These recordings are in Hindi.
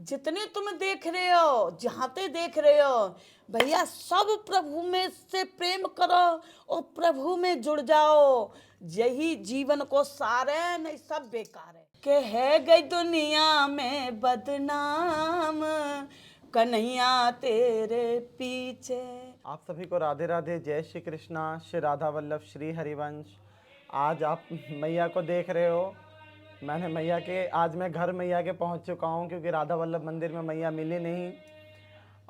जितने तुम देख रहे हो, जहाते देख रहे हो, भैया सब प्रभु में से प्रेम करो और प्रभु में जुड़ जाओ। यही जीवन को सार है, नहीं सब बेकार है। के है गई दुनिया में बदनाम, कन्हैया तेरे पीछे। आप सभी को राधे राधे, जय श्री कृष्णा, श्री राधा वल्लभ, श्री हरिवंश। आज आप मैया को देख रहे हो। मैंने मैया के आज मैं घर मैया के पहुंच चुका हूं, क्योंकि राधा वल्लभ मंदिर में मैया मिली नहीं।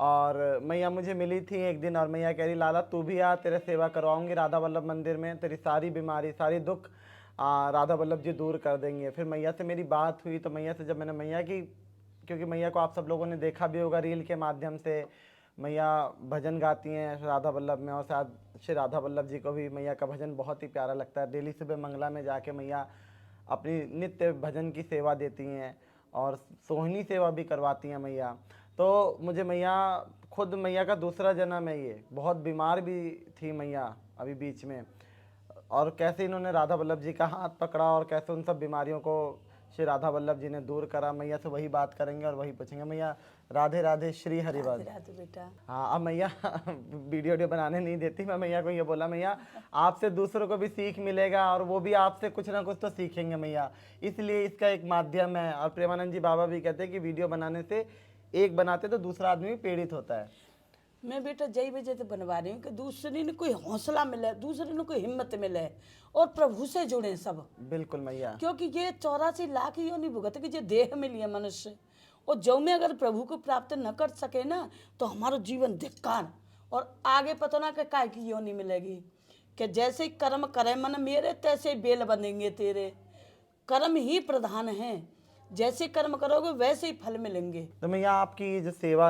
और मैया मुझे मिली थी एक दिन, और मैया कह रही लाला तू भी आ, तेरे सेवा करवाऊंगी राधा वल्लभ मंदिर में, तेरी सारी बीमारी सारी दुख राधा वल्लभ जी दूर कर देंगे। फिर मैया से मेरी बात हुई, तो मैया से जब मैंने मैया की, क्योंकि मैया को आप सब लोगों ने देखा भी होगा रील के माध्यम से, मैया भजन गाती हैं राधा वल्लभ में, और शायद श्री राधा वल्लभ जी को भी मैया का भजन बहुत ही प्यारा लगता है। डेली सुबह मंगला में जाके मैया अपनी नित्य भजन की सेवा देती हैं और सोहनी सेवा भी करवाती हैं मैया। तो मुझे मैया, खुद मैया का दूसरा जन्म है ये। बहुत बीमार भी थी मैया अभी बीच में, और कैसे इन्होंने राधा वल्लभ जी का हाथ पकड़ा और कैसे उन सब बीमारियों को श्री राधा वल्लभ जी ने दूर करा। मैया से वही बात करेंगे और वही पूछेंगे। मैया राधे राधे, श्री हरिवंश। राधे बेटा। हाँ, अब मैया वीडियो बनाने नहीं देती। मैं मैया को ये बोला, मैया आपसे दूसरों को भी सीख मिलेगा और वो भी आपसे कुछ ना कुछ तो सीखेंगे मैया, इसलिए इसका एक माध्यम है। और प्रेमानंद जी बाबा भी कहते हैं कि वीडियो बनाने से एक बनाते तो दूसरा आदमी भी प्रेरित होता है। मैं बेटा जय वजह से बनवा रही हूँ कि दूसरे ने कोई हौसला मिले, दूसरे ने कोई हिम्मत मिले और प्रभु से जुड़े सब। बिल्कुल मैया, क्योंकि ये 84 लाख योनि भुगत की जो देह मिली है मनुष्य, और जो में अगर प्रभु को प्राप्त न कर सके ना, तो हमारा जीवन धिक्कार। और आगे पता ना कि काय की योनि मिलेगी, कि जैसे कर्म करे मन मेरे, तैसे बेल बनेंगे तेरे। कर्म ही प्रधान है, जैसे कर्म करोगे वैसे ही फल मिलेंगे। तो मैया आपकी जो सेवा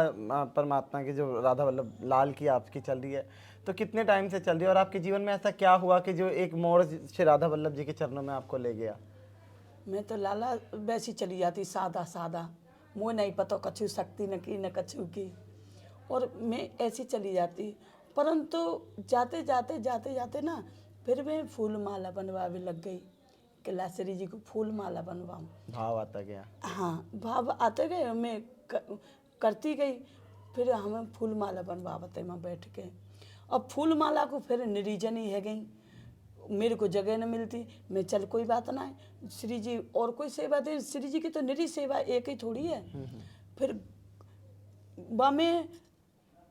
परमात्मा की जो राधा वल्लभ लाल की आपकी चल रही है, तो कितने टाइम से चल रही है, और आपके जीवन में ऐसा क्या हुआ कि जो एक मोड़ श्री राधा वल्लभ जी के चरणों में आपको ले गया? मैं तो लाला वैसी चली जाती, सादा सादा, मुँह नहीं पता कछु शक्ति न की न कछु की, और मैं ऐसी चली जाती। परंतु जाते जाते जाते जाते ना, फिर मैं फूल माला बनवाने लग गई कि लासरी जी को फूल माला बनवाऊँ। भाव आता गया। हाँ, भाव आते गए, मैं करती गई। फिर हमें फूल माला बनवाते मैं बैठ के, अब फूल माला को फिर निर्जन ही है गई, मेरे को जगह न मिलती। मैं चल कोई बात ना है, श्री जी और कोई सेवा दे, श्री जी की तो निरी सेवा एक ही थोड़ी है। फिर में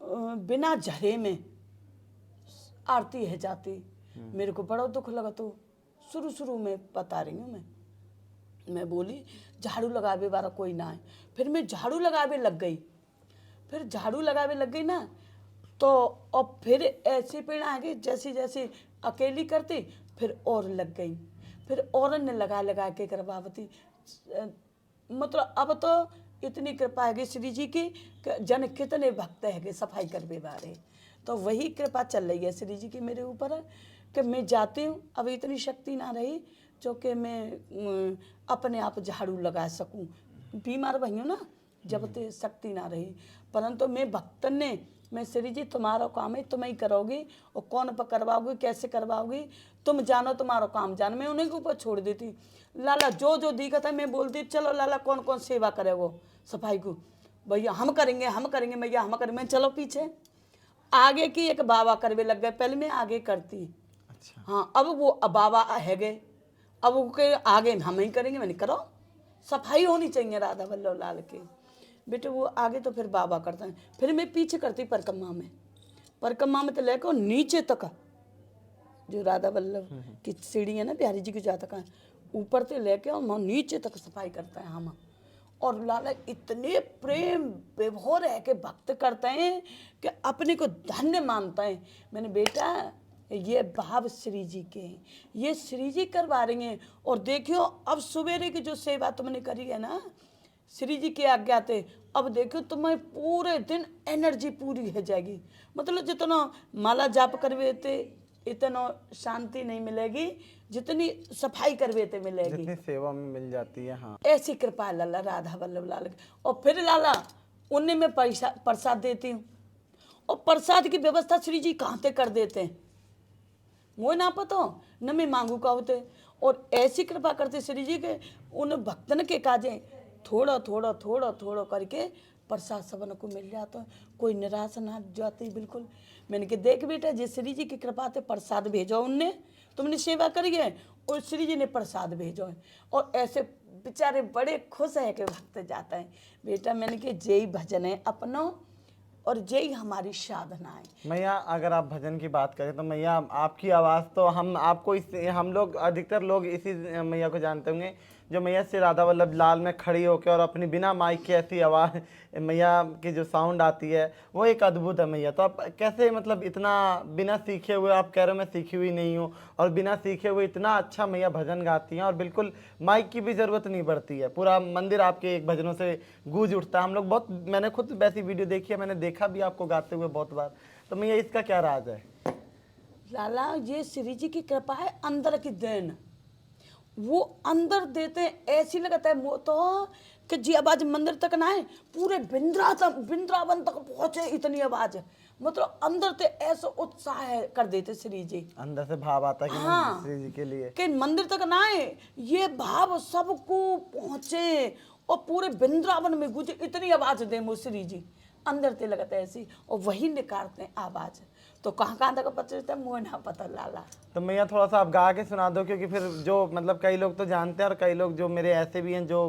बिना झरे में आरती है जाती, मेरे को बड़ा दुख लगा। तो शुरू में बता रही हूँ मैं बोली झाड़ू लगावे वाला कोई ना है। फिर मैं झाड़ू लगावे लग गई, फिर झाड़ू लगावे लग गई ना, तो अब फिर ऐसी पीड़ा आ गई, जैसी जैसी अकेली करती फिर और लग गई, फिर और ने लगा के करवावती। मतलब अब तो इतनी कृपा है श्री जी की, जन कितने भक्त है सफाई करवे बारे। तो वही कृपा चल रही है श्री जी की मेरे ऊपर, कि मैं जाती हूँ। अब इतनी शक्ति ना रही जो कि मैं अपने आप झाड़ू लगा सकूं, बीमार भई हूँ ना, जब तक शक्ति ना रही। परंतु मैं भक्तन ने, मैं श्री जी तुम्हारा काम है, तुम ही करोगी, और कौन पर करवाओगी, कैसे करवाओगी, तुम जानो, तुम्हारा काम जानो। मैं उन्हीं के ऊपर छोड़ देती। लाला जो जो दिक्कत है मैं बोलती, चलो लाला कौन कौन सेवा करे वो सफाई को, भैया हम करेंगे भैया हम करेंगे। चलो पीछे आगे की एक बाबा करवे लग गए, पहले मैं आगे करती। अच्छा। हाँ, अब वो बाबा है गए, अब वो के आगे हम ही करेंगे। मैंने करो, सफाई होनी चाहिए राधा वल्लभ लाल के बेटे। वो आगे तो फिर बाबा करते हैं, फिर मैं पीछे करती परिक्रमा में तो लेकर नीचे तक, जो राधा वल्लभ की सीढ़ी है ना बिहारी जी की जा तक, ऊपर से लेके और नीचे तक सफाई करते हैं हम। और लाला इतने प्रेम विभोर है कि भक्त करते हैं कि अपने को धन्य मानते हैं। मैंने बेटा ये भाव श्री जी के, ये श्री जी करवा रही हैं। और देखियो अब सवेरे की जो सेवा तुमने करी है ना श्री जी के आज्ञा थे, अब देखो तुम्हें पूरे दिन एनर्जी पूरी हो जाएगी। मतलब जितना माला जाप करवे थे इतना शांति नहीं मिलेगी जितनी सफाई करवे थे मिलेगी, जितनी सेवा में मिल जाती है। हाँ, ऐसी कृपा है लाला राधा वल्लभ लाल की। और फिर लाला उन्हें मैं प्रसाद देती हूँ, और प्रसाद की व्यवस्था श्री जी कहाँ से कर देते हैं, वो ना पता न मैं मांगू का होते। और ऐसी कृपा करते श्री जी के उन भक्तन के काजे थोड़ा थोड़ा थोड़ा थोड़ा करके प्रसाद सबन को मिल जाता है, कोई निराश ना जाती बिल्कुल। मैंने कहा देख बेटा, जिस श्री जी की कृपा से प्रसाद भेजो उनने, तुमने सेवा करी है और श्री जी ने प्रसाद भेजो है, और ऐसे बेचारे बड़े खुश है कि भक्त जाता है। बेटा मैंने कहा जय भजन है अपनो, और यही हमारी साधना है। मैया अगर आप भजन की बात करें तो मैया आपकी आवाज़ तो हम लोग अधिकतर लोग इसी मैया को जानते होंगे, जो मैया श्री राधा वल्लभ लाल में खड़ी होकर और अपनी बिना माइक की ऐसी आवाज़ मैया की जो साउंड आती है वो एक अद्भुत है मैया। तो आप कैसे मतलब इतना बिना सीखे हुए, आप कह रहे हो मैं सीखी हुई नहीं हूँ, और बिना सीखे हुए इतना अच्छा मैया भजन गाती हैं और बिल्कुल माइक की भी ज़रूरत नहीं पड़ती है, पूरा मंदिर आपके एक भजनों से गूंज उठता है। हम लोग बहुत, मैंने खुद वैसी वीडियो देखी है, मैंने देखा भी आपको गाते हुए बहुत बार। तो मैया इसका क्या राज है? लाला ये श्री जी की कृपा है, अंदर की देन, वो अंदर देते हैं। ऐसी लगता है वो तो कि जी आवाज मंदिर तक ना है, पूरे वृंदावन तक पहुंचे, इतनी आवाज है, मतलब अंदर से ऐसा उत्साह है कर देते श्री जी, अंदर से भाव आता है कि हाँ, श्री जी के लिए कि मंदिर तक ना आए, ये भाव सबको पहुंचे और पूरे वृंदावन में गूंजे, इतनी आवाज दे वो श्री जी, अंदर से लगता है ऐसी, और वही निकालते हैं आवाज। तो कहाँ कहाँ तक पता चलता है, मुझे ना पता लाला। तो मैया थोड़ा सा आप गा के सुना दो, क्योंकि फिर जो मतलब कई लोग तो जानते हैं और कई लोग जो मेरे ऐसे भी हैं जो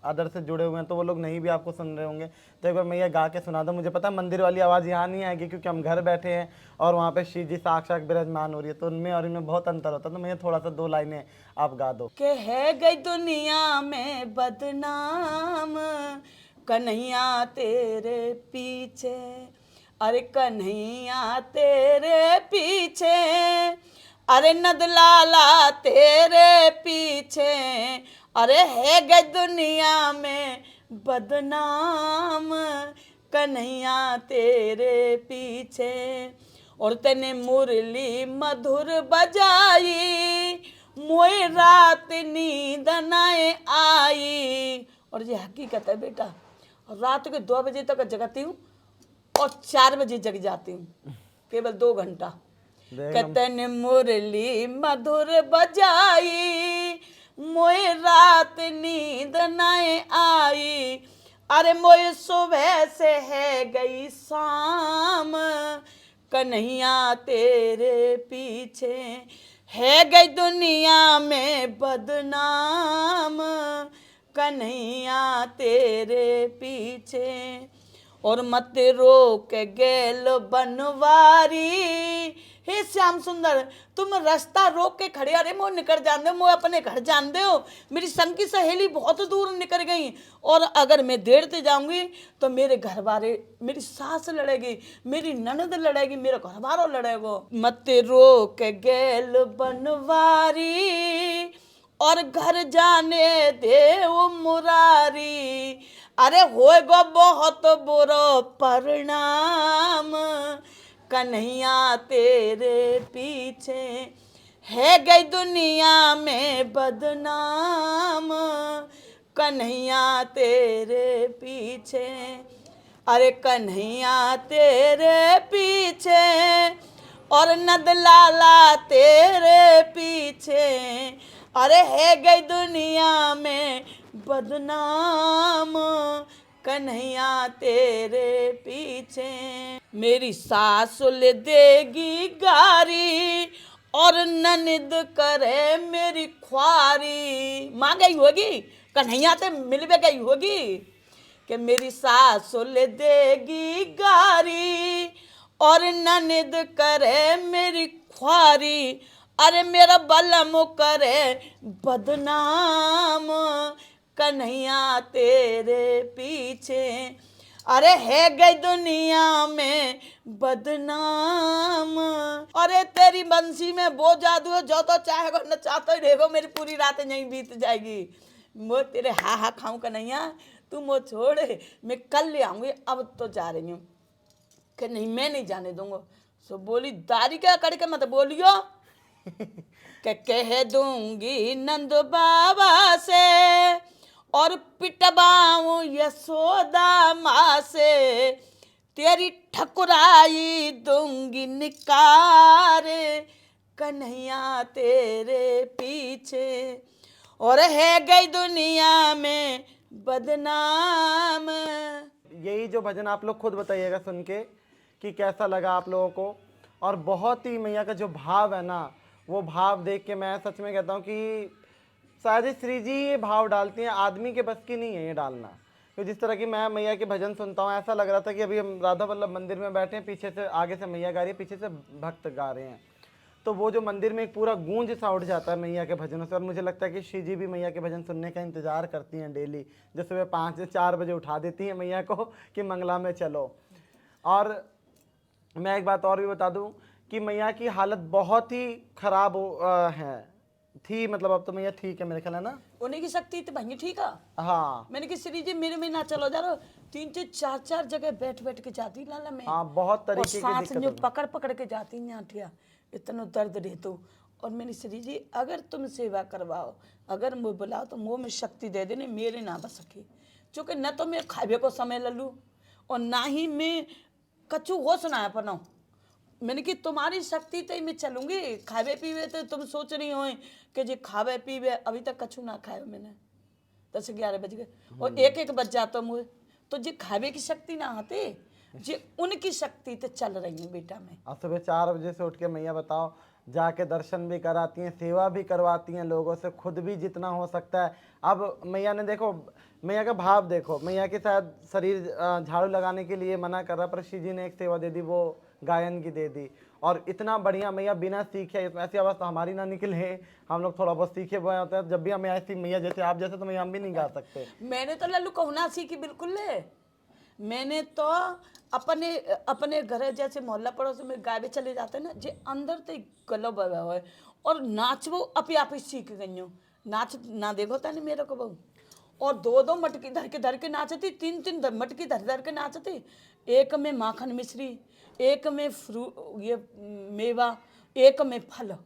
अदर से जुड़े हुए हैं, तो वो लोग नहीं भी आपको सुन रहे होंगे। तो एक बार मैया गा के सुना दो। मुझे पता है मंदिर वाली आवाज़ यहाँ नहीं आएगी, क्योंकि हम घर बैठे हैं और वहाँ पे श्री जी साक्षात विराजमान हो रही है, तो उनमें और इनमें बहुत अंतर होता है। तो मैया थोड़ा सा 2 लाइनें आप गा दो। के है गई दुनिया में बदनाम, कन्हैया तेरे पीछे, अरे कन्हैया तेरे पीछे, अरे नंदलाला तेरे पीछे, अरे है गई दुनिया में बदनाम, कन्हैया तेरे पीछे, और तने मुरली मधुर बजाई, मोए रात नींद न आई। और ये हकीकत है बेटा, रात के 2 बजे तक जगती हूँ और 4 बजे जग जाती हूँ, केवल 2 घंटा। कतन मुरली मधुर बजाई, मोए रात नींद न आई, अरे मोए सुबह से है गई शाम, कन्हैया तेरे पीछे, है गई दुनिया में बदनाम, कन्हैया तेरे पीछे, और मत रोक गेल बनवारी। हे श्याम सुंदर, तुम रास्ता रोक के खड़े, अरे मोह निकल जान दो, मोह अपने घर जान दो, मेरी संग की सहेली बहुत दूर निकल गई, और अगर मैं देर से जाऊंगी तो मेरे घर वाले, मेरी सास लड़ेगी, मेरी ननद लड़ेगी, मेरा घर वालों लड़ेगो। मत रोक गेल बनवारी, और घर जाने दे वो मुरारी, अरे होएगो बहुत बुरो परिणाम, कन्हैया तेरे पीछे, है गई दुनिया में बदनाम, कन्हैया तेरे पीछे, अरे कन्हैया तेरे पीछे, और नंदलाला तेरे पीछे, अरे है गई दुनिया में बदनाम, कन्हैया तेरे पीछे, मेरी सास ले देगी गारी, और ननद करे मेरी ख्वारी। माँ गई होगी, कन्हैया से मिलवे गई होगी, कि मेरी सास ले देगी गारी, और ननद करे मेरी ख्वारी, अरे मेरा बलम करे बदनाम, कन्हैया तेरे पीछे, अरे है गई दुनिया में बदनाम। अरे तेरी बंसी में वो जादू है, जो तो चाहेगा नचाता ही रहेगा, मेरी पूरी रात यहीं बीत जाएगी। मैं तेरे हा खाऊं कन्हैया, तू वो छोड़, मैं कल ले आऊंगी, अब तो जा रही हूँ। कि नहीं, मैं नहीं जाने दूंगा। सो बोली दारी क्या करके मत बोलियो, कि कह दूंगी नंद बाबा से, और पिटवाऊं यशोदा माँ से, तेरी ठकुराई दूंगी निकार, कन्हैया तेरे पीछे, और है गई दुनिया में बदनाम। यही जो भजन आप लोग खुद बताइएगा सुन के कि कैसा लगा आप लोगों को। और बहुत ही मैया का जो भाव है ना, वो भाव देख के मैं सच में कहता हूँ कि शायद ही श्री जी ये भाव डालती हैं, आदमी के बस की नहीं है ये डालना। तो जिस तरह की मैं मैया के भजन सुनता हूँ, ऐसा लग रहा था कि अभी हम राधा वल्लभ मंदिर में बैठे हैं, पीछे से आगे से मैया गा रही है, पीछे से भक्त गा रहे हैं। तो वो जो मंदिर में एक पूरा गूंज सा उठ जाता है मैया के भजनों से। और मुझे लगता है कि श्री जी भी मैया के भजन सुनने का इंतजार करती हैं डेली, जो सुबह 5 से 4 बजे उठा देती हैं मैया को कि मंगला में चलो। और मैं एक बात और भी बता दूं कि मैया की हालत बहुत ही खराब थी, मतलब अब तो मैया ठीक है मेरे ख्याल है ना। उन्हीं की शक्ति तो भंगी ठीक है। हाँ मैंने कि श्री जी मेरे में ना चलो जा रहा, 3 से 4 जगह बैठ बैठ के जाती लाला में। हाँ, बहुत और तरीके की सांस दिक्कत जो होगी। पकड़ पकड़ के जाती यहाँ ठिया, इतना दर्द रहतो। और मैंने श्री जी अगर तुम सेवा करवाओ, अगर मुँह बुलाओ तो मुँह में शक्ति दे देने, मेरे ना बस सके। चूँकि न तो मैं खाबे को समय लल्लू और ना ही मैं कछु होश ना अपना। मैंने कि तुम्हारी शक्ति तो मैं चलूंगी, खावे पीवे तो तुम सोच रही हो कि जी खावे पीवे, अभी तक कछु ना खाए मैंने। 10-11 बज गए और 1-1 बज जाता मुझे। तो जी खावे की शक्ति ना आती, जी उनकी शक्ति तो चल रही है बेटा में। अब सुबह 4 बजे से उठ के मैया बताओ जाके दर्शन भी कराती हैं, सेवा भी करवाती हैं लोगों से, खुद भी जितना हो सकता है। अब मैया ने देखो, मैया का भाव देखो, मैया के शायद शरीर झाड़ू लगाने के लिए मना कर रहा, पर श्री जी ने एक सेवा दे दी, वो गायन की दे दी। और इतना बढ़िया मैया बिना सीखे, ऐसी आवाज़ तो हमारी ना निकले, हम लोग थोड़ा बहुत सीखे हुए होते हैं। जब भी हमें ऐसी मैया जैसे आप जैसे तो मैया हम भी नहीं गा सकते। मैंने तो लल्लू कहना सीखी बिल्कुल ले। मैंने तो अपने अपने घर जैसे मोहल्ला पड़ोस में गावे चले जाते ना, जे अंदर तो गलो बवा हो और नाच वो अपने आप ही सीख गई हूँ। नाच ना देखो था नहीं मेरे को बहू, और 2-2 मटकी धर के नाचती, 3-3 मटकी धर के नाचती। एक में माखन मिश्री, एक में ये मेवा, एक में फल,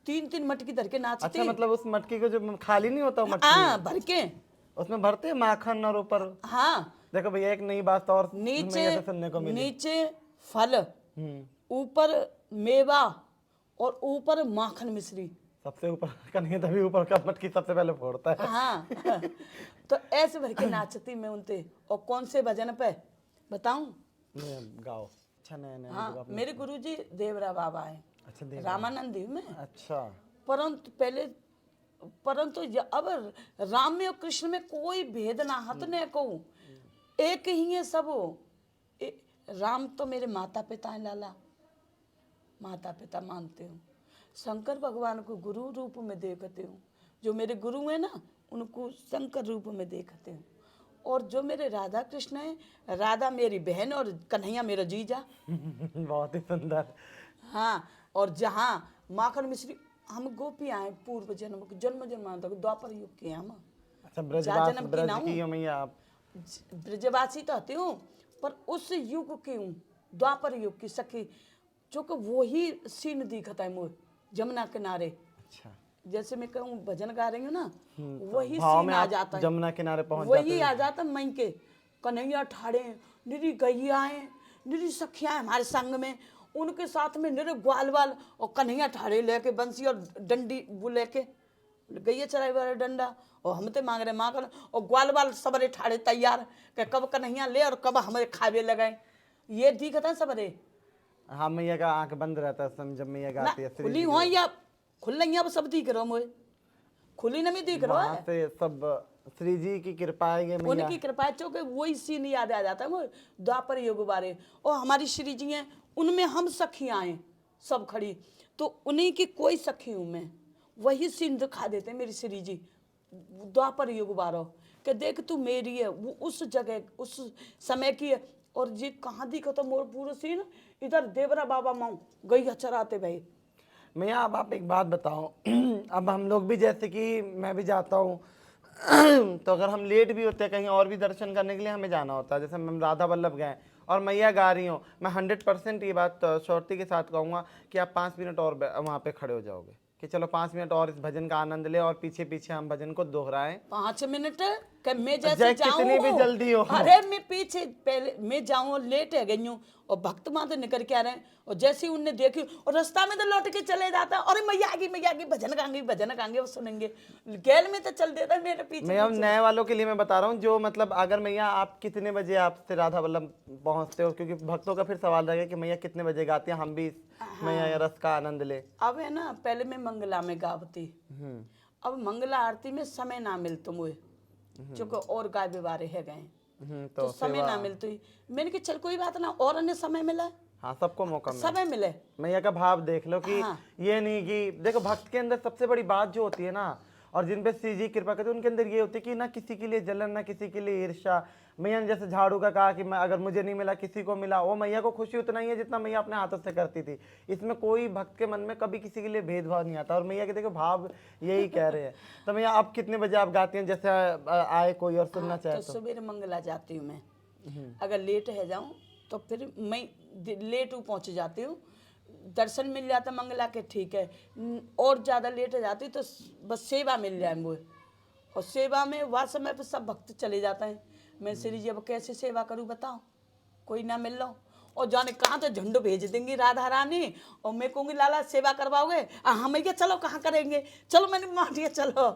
3-3 मटकी धर के नाचती। अच्छा, मतलब उस मटकी को जो खाली नहीं होता मटकी, हाँ भर के उसमें भरते हैं माखन और ऊपर। हाँ देखो भैया एक नई बात और नीचे मैया से सुनने को मिली। नीचे फल, ऊपर मेवा और ऊपर माखन मिश्री। सबसे ऊपर कन्हैया तभी ऊपर का मटकी सबसे पहले फोड़ता है। हाँ तो ऐसे भर के नाचती मैं उनते। और कौन से भजन पे बताऊं? गाओ। अच्छा, नया हाँ मेरे गुरुजी देवरा बाबा है। अच्छा, रामानंद देव में। अच्छा, परंतु अब राम में और कृष्ण में कोई भेद ना हत ने को, एक ही है सब। राम तो मेरे माता पिता हैं लाला, माता पिता मानते हूँ। शंकर भगवान को गुरु रूप में देखते हूँ, जो मेरे गुरु हैं ना उनको शंकर रूप में देखते हूँ। और जो मेरे राधा कृष्ण है, राधा मेरी बहन और कन्हैया मेरा जीजा। बहुत ही सुंदर। हाँ, और जहाँ माखन मिश्री, हम गोपियाँ हैं पूर्व जन्म तक द्वापर युग के हैं हम। अच्छा, जन्म की ना ब्रज की हो मैया आप? ब्रजवासी तो होती हूँ, पर उस युग की हूँ, द्वापर युग की सखी, जो कि वही सीन दिखता है मुझे जमुना किनारे। अच्छा, जैसे मैं कहूँ भजन गा रही हूँ ना, वही भाव सीन में आ आप जाता है, जमुना किनारे पहुंच वही आ जाता मैं के। कन्हैया ठाड़े, निरी गैयाएं, निरी सखियाँ हमारे संग में, उनके साथ में निरे ग्वाल वाल, और कन्हैया ठाड़े लेके बंसी और डंडी वो लेके गैया चराई वाला डंडा, और हम तो मांग रहे माखन, और ग्वाल वाल सबरे ठाड़े तैयार कि कब कन्हैया ले और कब हमारे खावे लगाए। ये दिखता है सबरे। हाँ, मैया का आंख बंद रहता है उस समय जब मैया गाती है। खुली हो या खुल नहीं, अब सब दिख रहा मुझे, खुली नहीं दिख रहा वहाँ है। से सब श्री जी की कृपा है ये मैया। उनकी कृपा चौके वही सीन याद आ जाता है मुझे द्वापर युग बारे। और हमारी श्री जी हैं, उनमें हम सखियाँ हैं सब खड़ी, तो उन्हीं की कोई सखी हूँ मैं, वही सीन दिखा देते मेरी श्री जी द्वापर युग बारो कि देख तू मेरी है, वो उस जगह उस समय की है। और जी कहाँ दिखा तो मोर पूरा सीन, इधर देवरा बाबा माऊ गैया चराते भाई। मैया अब आप एक बात बताओ अब हम लोग भी जैसे कि मैं भी जाता हूँ तो अगर हम लेट भी होते हैं कहीं और भी दर्शन करने के लिए हमें जाना होता है, जैसे हम राधा वल्लभ गए और मैया गा रही हूँ, मैं 100% ये बात श्योरिटी के साथ कहूँगा कि आप 5 मिनट और वहाँ पे खड़े हो जाओगे कि चलो 5 मिनट और इस भजन का आनंद ले और पीछे पीछे हम भजन को दोहराएं। 5 मिनट कि मैं जैसे चाहे कितनी भी जल्दी हो। अरे मैं पीछे पहले मैं जाऊँ लेट है गई हूँ और भक्त वहां तो निकल के आ रहे हैं और जैसे ही उनने देखी और रास्ता में तो लौट के चले जाता है, अरे मैया आ गई भजन गाएंगे वो सुनेंगे, गैल में तो चल देता है मेरे पीछे मैं अब नए वालों के लिए मैं बता रहा हूँ, जो मतलब अगर मैया आप कितने बजे आपसे राधा वल्लभ पहुँचते हो, क्योंकि भक्तों का फिर सवाल रहेगा कि मैया कितने बजे गाती हैं, हम भी मैया या रस का आनंद ले। अब है ना, पहले मैं मंगला में गावती, अब मंगला आरती में समय ना मिलता मुझे, चूंकि और गाय बेवारे है गए तो समय ना मिलती, मैंने कहा चल कोई बात ना, और अन्य समय मिला, हाँ सबको मौका मिले, समय मिले। मैया का भाव देख लो कि हाँ। ये नहीं कि देखो भक्त के अंदर सबसे बड़ी बात जो होती है ना, और जिन पे श्री जी कृपा करते हैं उनके अंदर ये होती है कि ना किसी के लिए जलन ना किसी के लिए ईर्ष्या। मैया ने जैसे झाड़ू का कहा कि मैं अगर मुझे नहीं मिला किसी को मिला, वो मैया को खुशी उतना ही है जितना मैया अपने हाथों से करती थी। इसमें कोई भक्त के मन में कभी किसी के लिए भेदभाव नहीं आता, और मैया के देखो भाव यही कह रहे हैं। तो मैया आप कितने बजे आप गाती हैं, जैसे आए कोई और सुनना चाहे तो सवेरे मंगला जाती हूँ मैं, अगर लेट है जाऊँ तो फिर मैं लेट पहुँच जाती हूँ, दर्शन मिल जाता मंगला के ठीक है, और ज़्यादा लेट हो जाती तो बस सेवा मिल जाए मुझे, और सेवा में वह समय पर सब भक्त चले जाते हैं, मैं श्री जी अब कैसे सेवा करूँ बताओ, कोई ना मिल लो, और जाने कहाँ तो झंडू भेज देंगी राधा रानी, और मैं कहूँगी लाला सेवा करवाओगे, हाँ भैया चलो कहाँ करेंगे, चलो मैंने मान लिया चलो,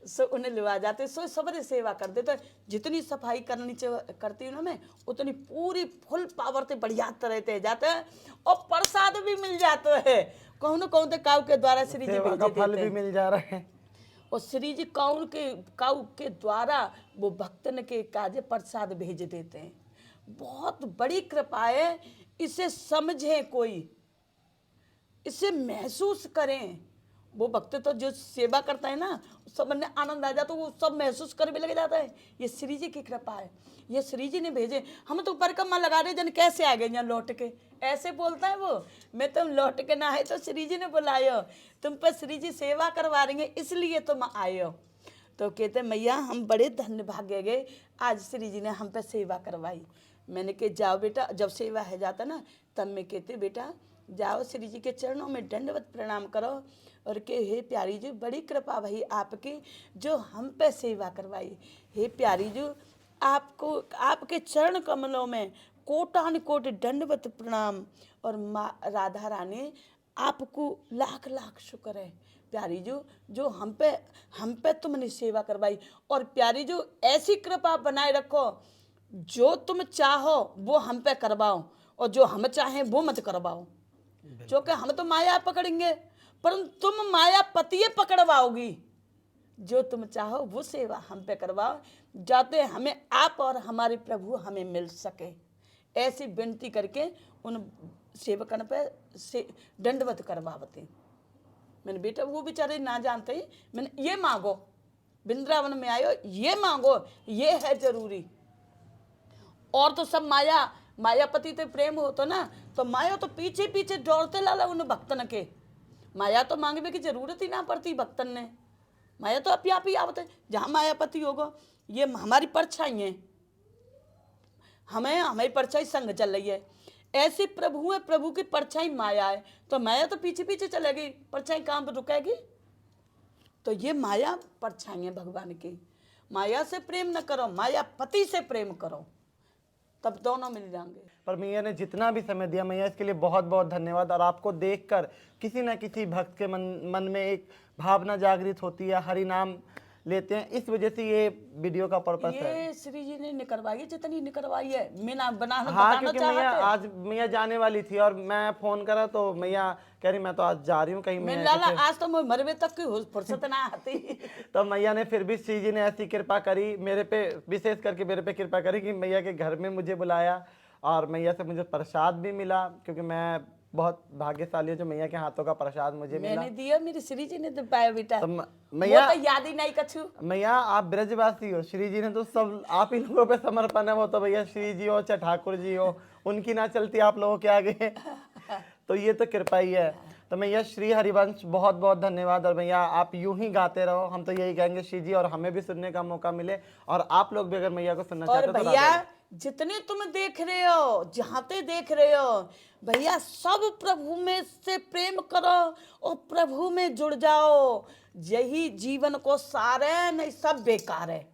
सो उन्हें लिवा जाते, सो सबरे सेवा कर देते, जितनी सफाई करनी करती हूँ ना मैं, उतनी पूरी फुल पावर से बढ़िया तरह से जाते हैं, और प्रसाद भी मिल जाता है, कौन तो काऊ के द्वारा श्री जी भेज देते फल भी मिल जा रहा है, और श्री जी काऊ के द्वारा वो भक्तन के काजे प्रसाद भेज देते हैं। बहुत बड़ी कृपा है, इसे समझें कोई, इसे महसूस करें। वो भक्त तो जो सेवा करता है ना, सब ने आनंद आ जाता है, वो सब महसूस कर भी लग जाता है, ये श्री जी की कृपा है, ये श्री जी ने भेजे। हम तो परिक्रमा लगा रहे जन कैसे आ गए यहाँ लौट के, ऐसे बोलता है वो, मैं तुम लौट के ना आए तो श्री जी ने बुलायो, तुम पर श्री जी सेवा करवा रही हैं इसलिए तुम आए हो। तो कहते मैया हम बड़े धन्य भाग्य गए, आज श्री जी ने हम पे सेवा करवाई। मैंने कहा जाओ बेटा, जब सेवा है जाता ना तब मैं कहते बेटा जाओ श्री जी के चरणों में दंडवत प्रणाम करो, और के हे प्यारी जी बड़ी कृपा भाई आपकी जो हम पे सेवा करवाई, हे प्यारी जी आपको आपके चरण कमलों में कोटान कोट दंडवत प्रणाम, और माँ राधा रानी आपको लाख लाख शुक्र है प्यारी जो हम पे तुमने सेवा करवाई, और प्यारी जो ऐसी कृपा बनाए रखो, जो तुम चाहो वो हम पे करवाओ, और जो हम चाहें वो मत करवाओ, क्योंकि हम तो माया पकड़ेंगे परंतु तुम माया पतिये पकड़वाओगी, जो तुम चाहो वो सेवा हम पे करवाओ, जाते हमें आप और हमारे प्रभु हमें मिल सके, ऐसी विनती करके उन सेवकन पे से दंडवत करवावते। मैंने बेटा वो बेचारे ना जानते ही, मैंने ये मांगो, वृंदावन में आयो ये मांगो, ये है जरूरी, और तो सब मायापति तो प्रेम हो तो ना, तो माया तो पीछे पीछे दौड़ते लाला उन भक्तन के, माया तो मांगने की जरूरत ही ना पड़ती भक्तन ने, माया तो अपने आप ही आवत है, जहाँ मायापति होगा ये हमारी परछाई है, हमारी परछाई संग चल रही है, ऐसे प्रभु है, प्रभु की परछाई माया है, तो माया तो पीछे पीछे चलेगी, परछाई कहाँ पर रुकेगी, तो ये माया परछाई है भगवान की, माया से प्रेम न करो, मायापति से प्रेम करो, तब दोनों मिल जाएंगे। पर मैया ने जितना भी समय दिया मैया इसके लिए बहुत बहुत धन्यवाद। और आपको देखकर किसी न किसी भक्त के मन में एक भावना जागृत होती है, हरि नाम लेते हैं, इस वजह से ये वीडियो का पर्पस है। ये श्री जी ने निकलवाई है, जितनी निकलवाई है मैं ना बनाना हाँ, बताना क्योंकि मैया चाहते। आज मैया जाने वाली थी और मैं फोन करा तो मैया कह रही मैं तो आज जा रही हूँ कहीं, मैं मैं लाला आज तो मैं मरवे तक की फुर्सत ना आती। तो मैया ने फिर भी श्री जी ने ऐसी कृपा करी मेरे पे, विशेष करके मेरे पे कृपा करी कि मैया के घर में मुझे बुलाया, और मैया से मुझे प्रसाद भी मिला, क्योंकि मैं बहुत भाग्यशाली हूँ जो मैया के हाथों का प्रसाद मुझे मिला। मैंने दिया, मेरी श्री जी ने तो पाया बेटा, तो मैया तो याद ही नहीं कछु। मैया आप ब्रजवासी हो, श्री जी ने तो सब आप ही लोगों पे समर्पण है, वो तो भैया श्री जी हो चाहे ठाकुर जी हो, उनकी ना चलती आप लोगों के आगे। तो ये तो कृपा ही है। तो मैया श्री हरिवंश बहुत बहुत धन्यवाद, और भैया आप यूं ही गाते रहो, हम तो यही कहेंगे श्री जी, और हमें भी सुनने का मौका मिले, और आप लोग भी अगर मैया को सुनना चाहते और हो तो भैया जितने तुम देख रहे हो, जहाँ पे देख रहे हो भैया, सब प्रभु में से प्रेम करो और प्रभु में जुड़ जाओ, यही जीवन को सार है, नहीं सब बेकार है।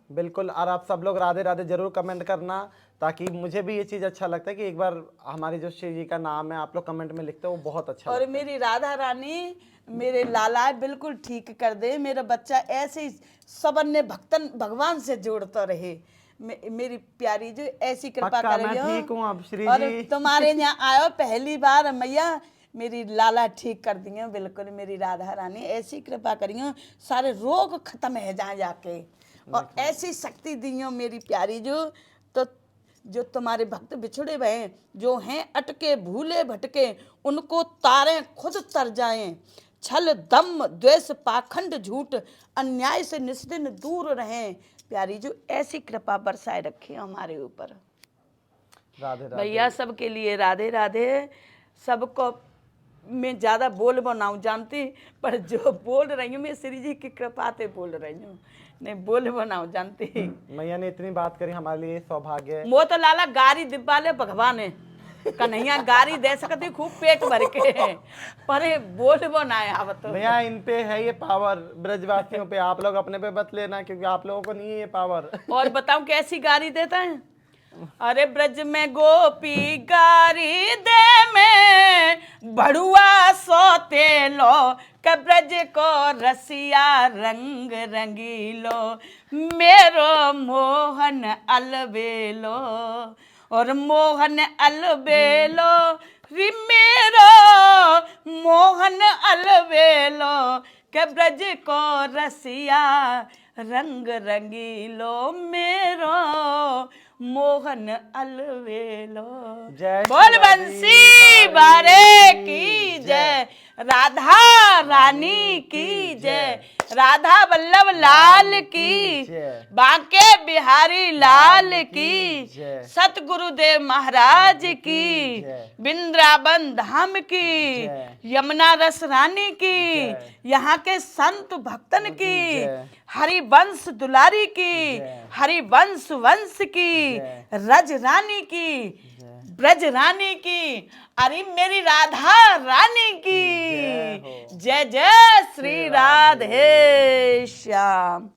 बिल्कुल। और आप सब लोग राधे राधे जरूर कमेंट करना, ताकि मुझे भी ये चीज़ अच्छा लगता है कि एक बार हमारी जो शिव जी का नाम है आप लोग कमेंट में लिखते हो, वो बहुत अच्छा और लगता मेरी राधा रानी मेरे लाला बिल्कुल ठीक कर दे, मेरा बच्चा ऐसे ही सबन्य भक्तन भगवान से जोड़ता रहे। मेरी प्यारी जो ऐसी कृपा पक्का मैं करियो। ठीक हूँ अब श्री और जी। तुम्हारे यहाँ आयो पहली बार मैया, मेरी लाला ठीक कर दियो बिल्कुल। मेरी राधा रानी ऐसी कृपा करियो, सारे रोग खत्म है जाए जाके, और ऐसी शक्ति दियो मेरी प्यारी जो। तो जो तुम्हारे भक्त बिछड़े हुए जो हैं अटके भूले भटके, उनको तारे खुद तर जाएं। छल दम द्वेष पाखंड झूठ अन्याय से निस्दिन दूर रहें। प्यारी जो ऐसी कृपा बरसाए रखे हमारे ऊपर। राधे राधे। भैया सबके लिए राधे राधे। सबको मैं ज़्यादा बोल बनाऊँ जानती, पर जो बोल रही हूँ मैं श्री जी की कृपा से बोल रही हूँ, नहीं बोल बनाऊँ जानती। मैया ने इतनी बात करी, हमारे लिए सौभाग्य है। वो तो लाला गारी दिवाले भगवान है, कन्हैया गारी दे सकती खूब पेट भर के, पर बोल बनाए आवत। भैया इन पे है ये पावर, ब्रजवासियों पे। आप लोग अपने पे मत लेना, क्योंकि आप लोगों को नहीं है ये पावर। और बताऊं कैसी गारी देता है? अरे ब्रज में गोपी गारी दे में बड़ुआ सोते लो, के ब्रज को रसिया रंग रंगीलो, मेरो मोहन अलबेलो, और मोहन अलबेलो रि मेरो मोहन अलबेलो, के ब्रज को रसिया रंग रंगीलो, मेरो मोहन अलवेलो। जय बोल बंसी बारे की जय, राधा रानी की जय, राधा वल्लभ लाल की, बांके बिहारी लाल की, सतगुरुदेव महाराज की, वृंदावन धाम की, यमुना रस रानी की, यहाँ के संत भक्तन की, हरिवंश दुलारी की, हरिवंश वंश की, रज रानी की, ब्रज रानी की, अरे मेरी राधा रानी की जय जय श्री राधे श्याम।